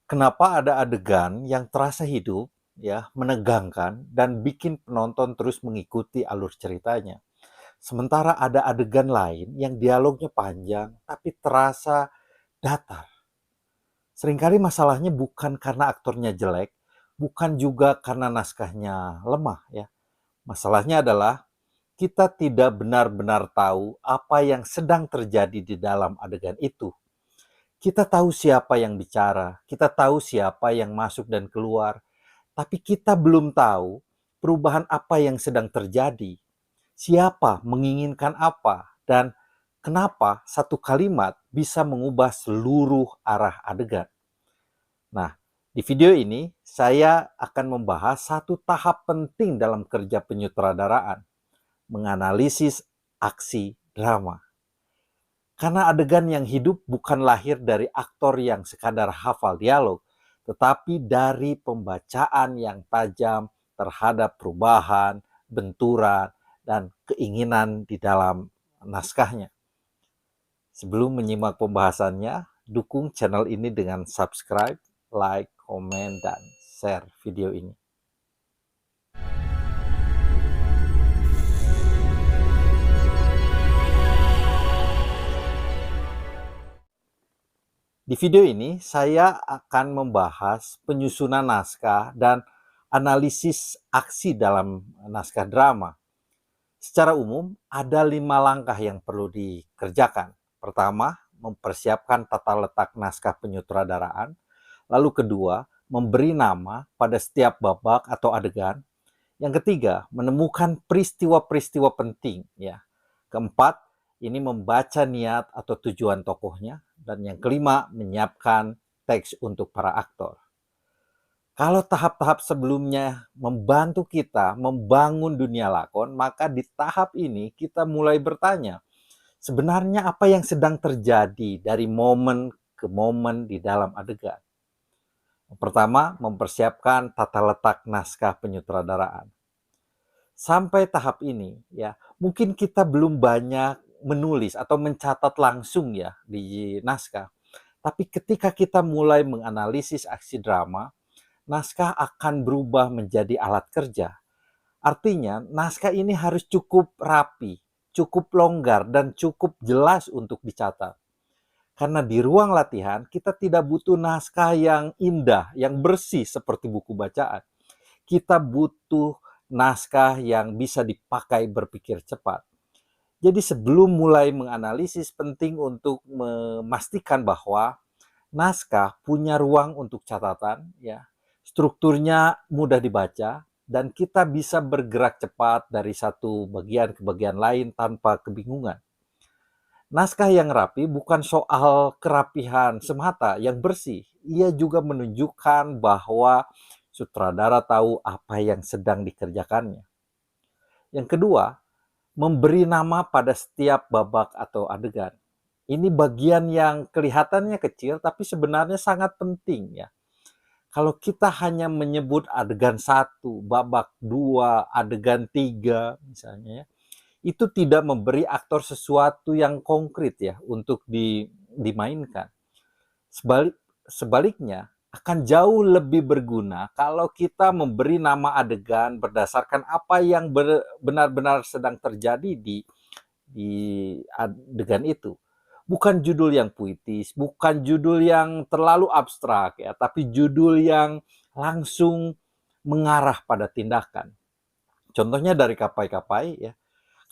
Kenapa ada adegan yang terasa hidup, ya, menegangkan dan bikin penonton terus mengikuti alur ceritanya. Sementara ada adegan lain yang dialognya panjang tapi terasa datar. Seringkali masalahnya bukan karena aktornya jelek, bukan juga karena naskahnya lemah, ya. Masalahnya adalah kita tidak benar-benar tahu apa yang sedang terjadi di dalam adegan itu. Kita tahu siapa yang bicara, kita tahu siapa yang masuk dan keluar, tapi kita belum tahu perubahan apa yang sedang terjadi, siapa menginginkan apa, dan kenapa satu kalimat bisa mengubah seluruh arah adegan. Nah, di video ini saya akan membahas satu tahap penting dalam kerja penyutradaraan, menganalisis aksi drama. Karena adegan yang hidup bukan lahir dari aktor yang sekadar hafal dialog, tetapi dari pembacaan yang tajam terhadap perubahan, benturan, dan keinginan di dalam naskahnya. Sebelum menyimak pembahasannya, dukung channel ini dengan subscribe, like, komen, dan share video ini. Di video ini saya akan membahas penyusunan naskah dan analisis aksi dalam naskah drama. Secara umum, ada 5 langkah yang perlu dikerjakan. Pertama, mempersiapkan tata letak naskah penyutradaraan. Lalu kedua, memberi nama pada setiap babak atau adegan. Yang ketiga, menemukan peristiwa-peristiwa penting, ya. Keempat, ini membaca niat atau tujuan tokohnya. Dan yang kelima, menyiapkan teks untuk para aktor. Kalau tahap-tahap sebelumnya membantu kita membangun dunia lakon, maka di tahap ini kita mulai bertanya, sebenarnya apa yang sedang terjadi dari momen ke momen di dalam adegan. Pertama, mempersiapkan tata letak naskah penyutradaraan. Sampai tahap ini, ya, mungkin kita belum banyak menulis atau mencatat langsung ya di naskah. Tapi ketika kita mulai menganalisis aksi drama, naskah akan berubah menjadi alat kerja. Artinya, naskah ini harus cukup rapi, cukup longgar, dan cukup jelas untuk dicatat. Karena di ruang latihan, kita tidak butuh naskah yang indah, yang bersih seperti buku bacaan. Kita butuh naskah yang bisa dipakai berpikir cepat. Jadi sebelum mulai menganalisis, penting untuk memastikan bahwa naskah punya ruang untuk catatan, ya. Strukturnya mudah dibaca dan kita bisa bergerak cepat dari satu bagian ke bagian lain tanpa kebingungan. Naskah yang rapi bukan soal kerapihan semata yang bersih. Ia juga menunjukkan bahwa sutradara tahu apa yang sedang dikerjakannya. Yang kedua, memberi nama pada setiap babak atau adegan. Ini bagian yang kelihatannya kecil tapi sebenarnya sangat penting ya. Kalau kita hanya menyebut adegan 1, babak 2, adegan 3 misalnya ya, itu tidak memberi aktor sesuatu yang konkret ya untuk dimainkan. Sebaliknya, akan jauh lebih berguna kalau kita memberi nama adegan berdasarkan apa yang benar-benar sedang terjadi di adegan itu. Bukan judul yang puitis, bukan judul yang terlalu abstrak ya, tapi judul yang langsung mengarah pada tindakan. Contohnya dari Kapai-Kapai ya.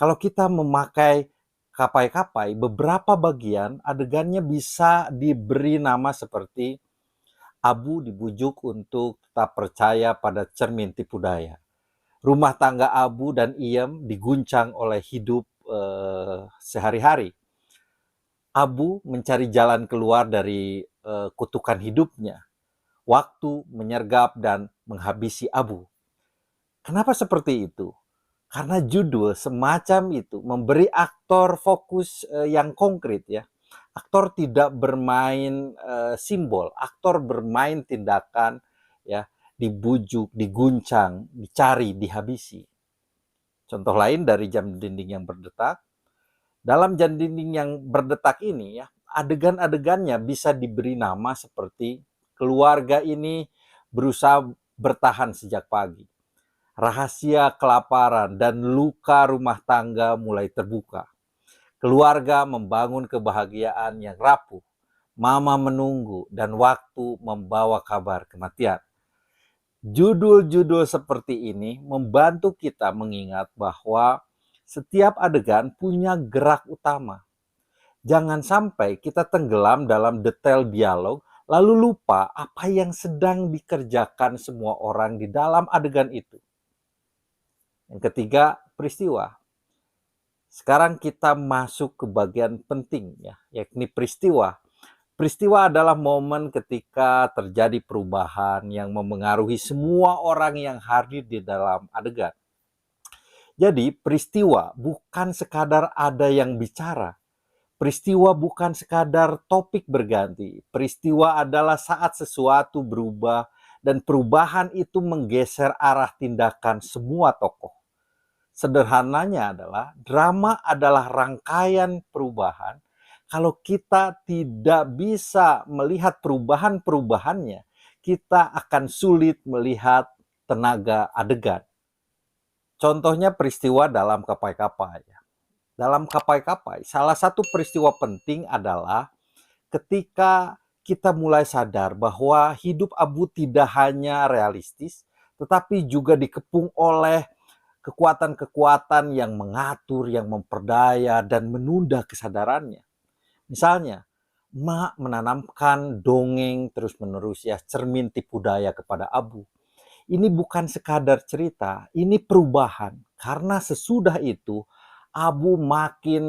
Kalau kita memakai Kapai-Kapai, beberapa bagian adegannya bisa diberi nama seperti Abu dibujuk untuk tak percaya pada cermin tipu daya. Rumah tangga Abu dan Iem diguncang oleh hidup sehari-hari. Abu mencari jalan keluar dari kutukan hidupnya. Waktu menyergap dan menghabisi Abu. Kenapa seperti itu? Karena judul semacam itu memberi aktor fokus yang konkret ya. Aktor tidak bermain simbol, aktor bermain tindakan ya, dibujuk, diguncang, dicari, dihabisi. Contoh lain dari Jam Dinding yang Berdetak. Dalam Jam Dinding yang Berdetak ini ya, adegan-adegannya bisa diberi nama seperti Keluarga ini berusaha bertahan sejak pagi. Rahasia kelaparan dan luka rumah tangga mulai terbuka. Keluarga membangun kebahagiaan yang rapuh. Mama menunggu dan waktu membawa kabar kematian. Judul-judul seperti ini membantu kita mengingat bahwa setiap adegan punya gerak utama. Jangan sampai kita tenggelam dalam detail dialog lalu lupa apa yang sedang dikerjakan semua orang di dalam adegan itu. Yang ketiga, peristiwa. Sekarang kita masuk ke bagian penting ya, yakni peristiwa. Peristiwa adalah momen ketika terjadi perubahan yang memengaruhi semua orang yang hadir di dalam adegan. Jadi peristiwa bukan sekadar ada yang bicara. Peristiwa bukan sekadar topik berganti. Peristiwa adalah saat sesuatu berubah dan perubahan itu menggeser arah tindakan semua tokoh. Sederhananya adalah drama adalah rangkaian perubahan. Kalau kita tidak bisa melihat perubahan-perubahannya, kita akan sulit melihat tenaga adegan. Contohnya peristiwa dalam Kapai-Kapai. Dalam Kapai-Kapai, salah satu peristiwa penting adalah ketika kita mulai sadar bahwa hidup Abu tidak hanya realistis, tetapi juga dikepung oleh kekuatan-kekuatan yang mengatur, yang memperdaya, dan menunda kesadarannya. Misalnya, Mak menanamkan dongeng terus-menerus ya, cermin tipu daya kepada Abu. Ini bukan sekadar cerita, ini perubahan. Karena sesudah itu, Abu makin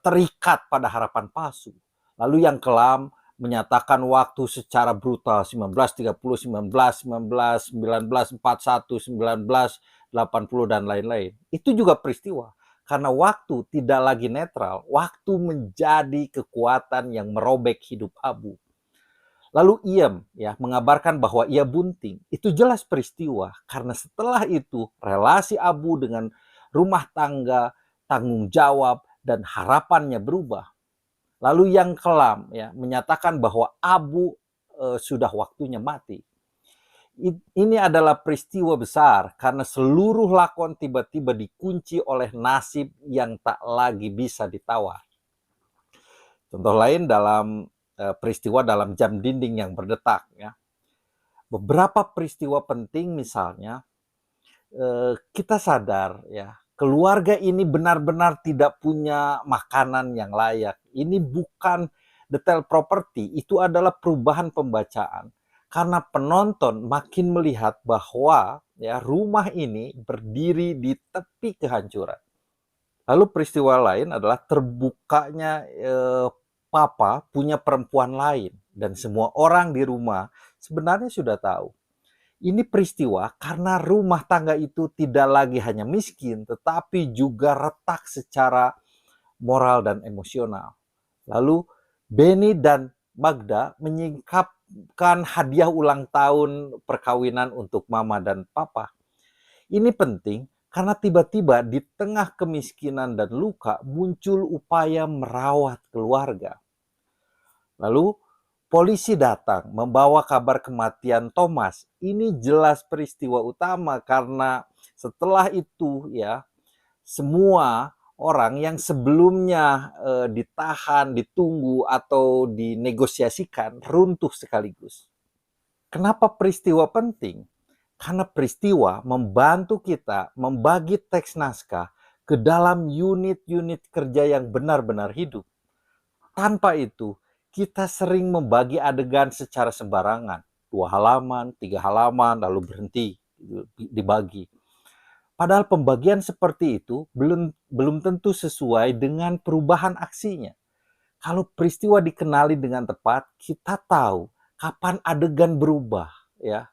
terikat pada harapan palsu. Lalu yang kelam menyatakan waktu secara brutal 1930, 1919, 1941, 1980 dan lain-lain. Itu juga peristiwa. Karena waktu tidak lagi netral, waktu menjadi kekuatan yang merobek hidup Abu. Lalu Iem ya mengabarkan bahwa ia bunting. Itu jelas peristiwa karena setelah itu relasi Abu dengan rumah tangga, tanggung jawab dan harapannya berubah. Lalu yang kelam ya menyatakan bahwa Abu sudah waktunya mati. Ini adalah peristiwa besar karena seluruh lakon tiba-tiba dikunci oleh nasib yang tak lagi bisa ditawar. Contoh lain dalam peristiwa dalam jam dinding yang berdetak ya. Beberapa peristiwa penting misalnya kita sadar ya, keluarga ini benar-benar tidak punya makanan yang layak. Ini bukan detail properti, itu adalah perubahan pembacaan. Karena penonton makin melihat bahwa ya rumah ini berdiri di tepi kehancuran. Lalu peristiwa lain adalah terbukanya papa punya perempuan lain dan semua orang di rumah sebenarnya sudah tahu. Ini peristiwa karena rumah tangga itu tidak lagi hanya miskin tetapi juga retak secara moral dan emosional. Lalu Benny dan Magda menyingkapkan hadiah ulang tahun perkawinan untuk mama dan papa. Ini penting karena tiba-tiba di tengah kemiskinan dan luka muncul upaya merawat keluarga. Lalu polisi datang membawa kabar kematian Thomas. Ini jelas peristiwa utama karena setelah itu ya semua orang yang sebelumnya ditahan, ditunggu atau dinegosiasikan runtuh sekaligus. Kenapa peristiwa penting? Karena peristiwa membantu kita membagi teks naskah ke dalam unit-unit kerja yang benar-benar hidup. Tanpa itu, kita sering membagi adegan secara sembarangan. 2 halaman, 3 halaman, lalu berhenti dibagi. Padahal pembagian seperti itu belum tentu sesuai dengan perubahan aksinya. Kalau peristiwa dikenali dengan tepat, kita tahu kapan adegan berubah, ya,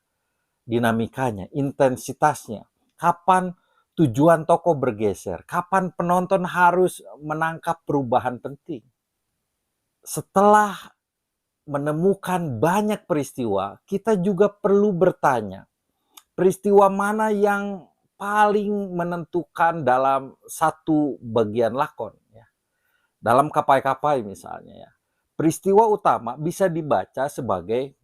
dinamikanya, intensitasnya, kapan tujuan tokoh bergeser, kapan penonton harus menangkap perubahan penting. Setelah menemukan banyak peristiwa, kita juga perlu bertanya, peristiwa mana yang paling menentukan dalam satu bagian lakon ya. Dalam Kapai-Kapai misalnya ya. Peristiwa utama bisa dibaca sebagai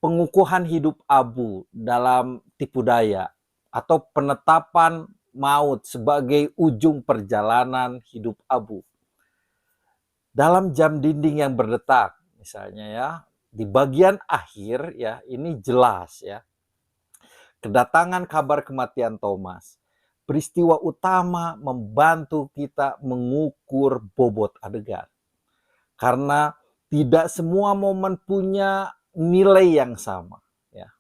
pengukuhan hidup Abu dalam tipu daya atau penetapan maut sebagai ujung perjalanan hidup Abu. Dalam jam dinding yang berdetak, misalnya ya, di bagian akhir ya, ini jelas ya, kedatangan kabar kematian Thomas. Peristiwa utama membantu kita mengukur bobot adegan. Karena tidak semua momen punya nilai yang sama. Ya.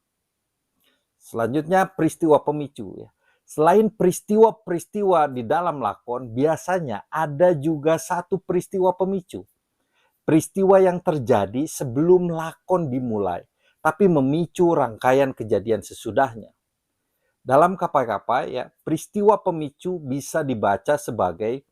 Selanjutnya peristiwa pemicu. Ya. Selain peristiwa-peristiwa di dalam lakon, biasanya ada juga satu peristiwa pemicu. Peristiwa yang terjadi sebelum lakon dimulai, tapi memicu rangkaian kejadian sesudahnya. Dalam Kapai-Kapai, ya, peristiwa pemicu bisa dibaca sebagai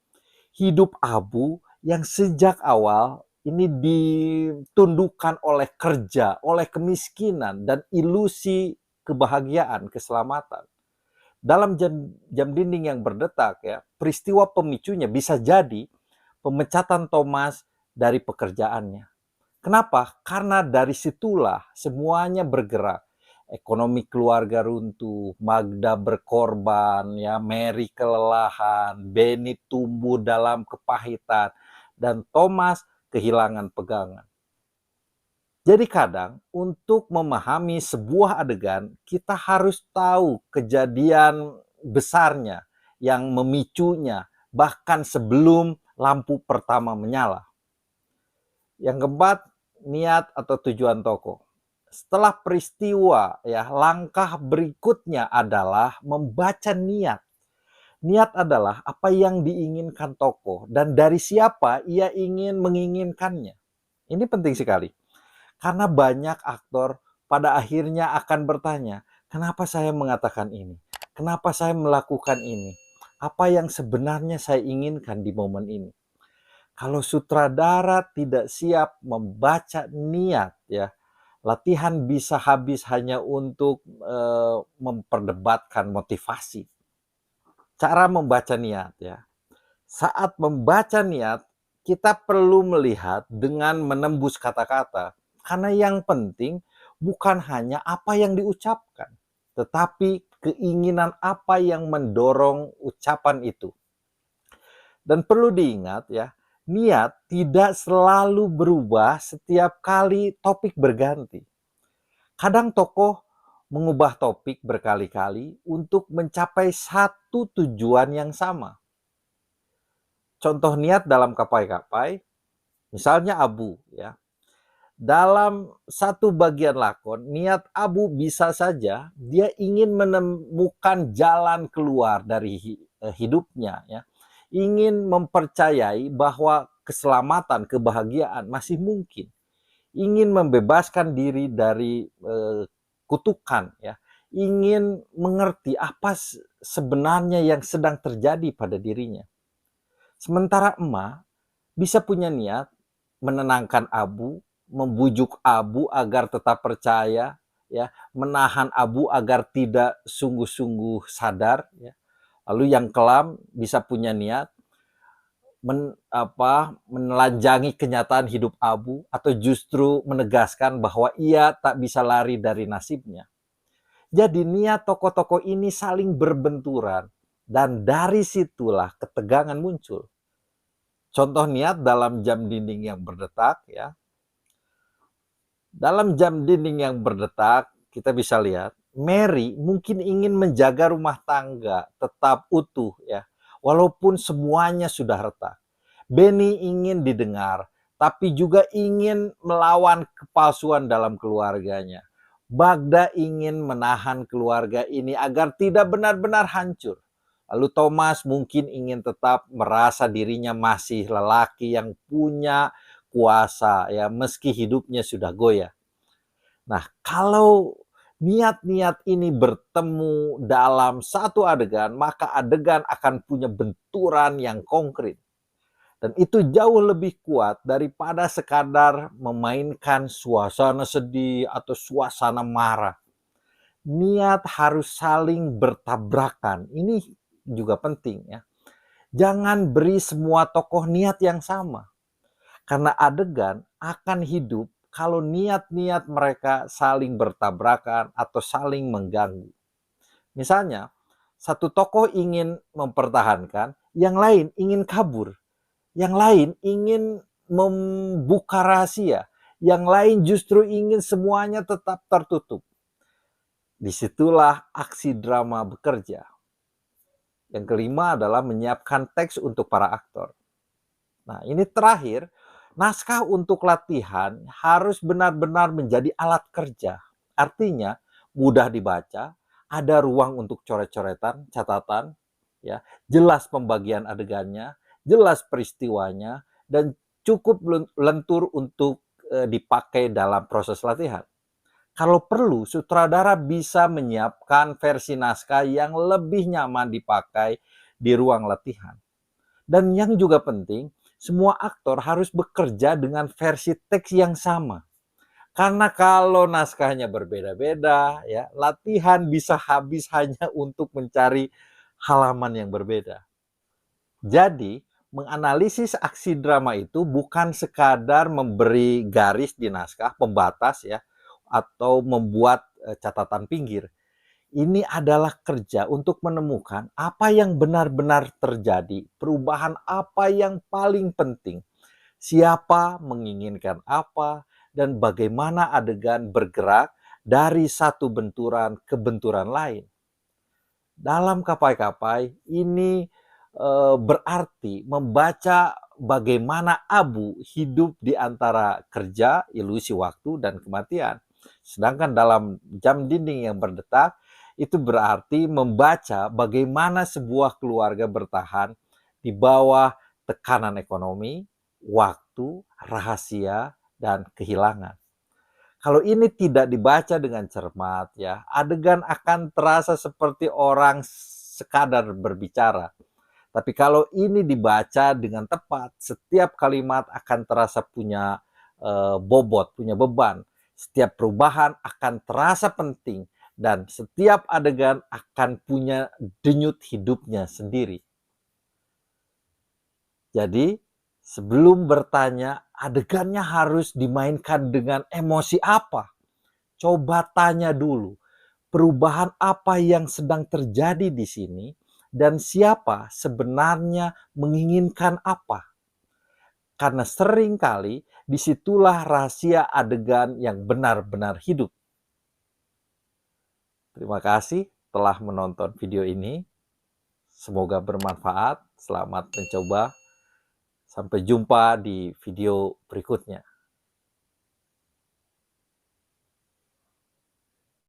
hidup Abu yang sejak awal ini ditundukkan oleh kerja, oleh kemiskinan, dan ilusi kebahagiaan, keselamatan. Dalam jam dinding yang berdetak, ya, peristiwa pemicunya bisa jadi pemecatan Thomas dari pekerjaannya. Kenapa? Karena dari situlah semuanya bergerak. Ekonomi keluarga runtuh, Magda berkorban, ya, Mary kelelahan, Benny tumbuh dalam kepahitan, dan Thomas kehilangan pegangan. Jadi kadang untuk memahami sebuah adegan, kita harus tahu kejadian besarnya yang memicunya, bahkan sebelum lampu pertama menyala. Yang keempat, niat atau tujuan tokoh. Setelah peristiwa, ya, langkah berikutnya adalah membaca niat. Niat adalah apa yang diinginkan tokoh dan dari siapa ia ingin menginginkannya. Ini penting sekali. Karena banyak aktor pada akhirnya akan bertanya, kenapa saya mengatakan ini? Kenapa saya melakukan ini? Apa yang sebenarnya saya inginkan di momen ini? Kalau sutradara tidak siap membaca niat, ya, latihan bisa habis hanya untuk memperdebatkan motivasi. Cara membaca niat, ya. Saat membaca niat, kita perlu melihat dengan menembus kata-kata. Karena yang penting bukan hanya apa yang diucapkan, tetapi keinginan apa yang mendorong ucapan itu. Dan perlu diingat ya, niat tidak selalu berubah setiap kali topik berganti. Kadang tokoh mengubah topik berkali-kali untuk mencapai satu tujuan yang sama. Contoh niat dalam Kapai-Kapai, misalnya Abu, ya. Dalam satu bagian lakon, niat Abu bisa saja dia ingin menemukan jalan keluar dari hidupnya, ya. Ingin mempercayai bahwa keselamatan, kebahagiaan masih mungkin. Ingin membebaskan diri dari kutukan, ya. Ingin mengerti apa sebenarnya yang sedang terjadi pada dirinya. Sementara emak bisa punya niat menenangkan Abu, membujuk Abu agar tetap percaya, ya, menahan Abu agar tidak sungguh-sungguh sadar, ya. Lalu yang kelam bisa punya niat menelanjangi kenyataan hidup Abu atau justru menegaskan bahwa ia tak bisa lari dari nasibnya. Jadi niat tokoh-tokoh ini saling berbenturan dan dari situlah ketegangan muncul. Contoh niat dalam jam dinding yang berdetak, ya. Dalam jam dinding yang berdetak, kita bisa lihat Mary mungkin ingin menjaga rumah tangga tetap utuh, ya, walaupun semuanya sudah retak. Benny ingin didengar, tapi juga ingin melawan kepalsuan dalam keluarganya. Bagda ingin menahan keluarga ini agar tidak benar-benar hancur. Lalu Thomas mungkin ingin tetap merasa dirinya masih lelaki yang punya kuasa, ya, meski hidupnya sudah goyah. Nah, kalau niat-niat ini bertemu dalam satu adegan, maka adegan akan punya benturan yang konkret. Dan itu jauh lebih kuat daripada sekadar memainkan suasana sedih atau suasana marah. Niat harus saling bertabrakan. Ini juga penting, ya. Jangan beri semua tokoh niat yang sama. Karena adegan akan hidup kalau niat-niat mereka saling bertabrakan atau saling mengganggu. Misalnya, satu tokoh ingin mempertahankan, yang lain ingin kabur, yang lain ingin membuka rahasia, yang lain justru ingin semuanya tetap tertutup. Disitulah aksi drama bekerja. Yang kelima adalah menyiapkan teks untuk para aktor. Nah, ini terakhir, naskah untuk latihan harus benar-benar menjadi alat kerja. Artinya, mudah dibaca, ada ruang untuk coret-coretan, catatan, ya, jelas pembagian adegannya, jelas peristiwanya, dan cukup lentur untuk dipakai dalam proses latihan. Kalau perlu, sutradara bisa menyiapkan versi naskah yang lebih nyaman dipakai di ruang latihan. Dan yang juga penting, semua aktor harus bekerja dengan versi teks yang sama. Karena kalau naskahnya berbeda-beda, ya, latihan bisa habis hanya untuk mencari halaman yang berbeda. Jadi, menganalisis aksi drama itu bukan sekadar memberi garis di naskah, pembatas ya, atau membuat catatan pinggir. Ini adalah kerja untuk menemukan apa yang benar-benar terjadi, perubahan apa yang paling penting, siapa menginginkan apa, dan bagaimana adegan bergerak dari satu benturan ke benturan lain. Dalam Kapai-Kapai ini berarti membaca bagaimana abu hidup di antara kerja, ilusi waktu, dan kematian. Sedangkan dalam Jam Dinding yang Berdetak, itu berarti membaca bagaimana sebuah keluarga bertahan di bawah tekanan ekonomi, waktu, rahasia, dan kehilangan. Kalau ini tidak dibaca dengan cermat, ya, adegan akan terasa seperti orang sekadar berbicara. Tapi kalau ini dibaca dengan tepat, setiap kalimat akan terasa punya bobot, punya beban. Setiap perubahan akan terasa penting dan setiap adegan akan punya denyut hidupnya sendiri. Jadi, sebelum bertanya, adegannya harus dimainkan dengan emosi apa? Coba tanya dulu, perubahan apa yang sedang terjadi di sini dan siapa sebenarnya menginginkan apa. Karena seringkali disitulah rahasia adegan yang benar-benar hidup. Terima kasih telah menonton video ini. Semoga bermanfaat. Selamat mencoba. Sampai jumpa di video berikutnya.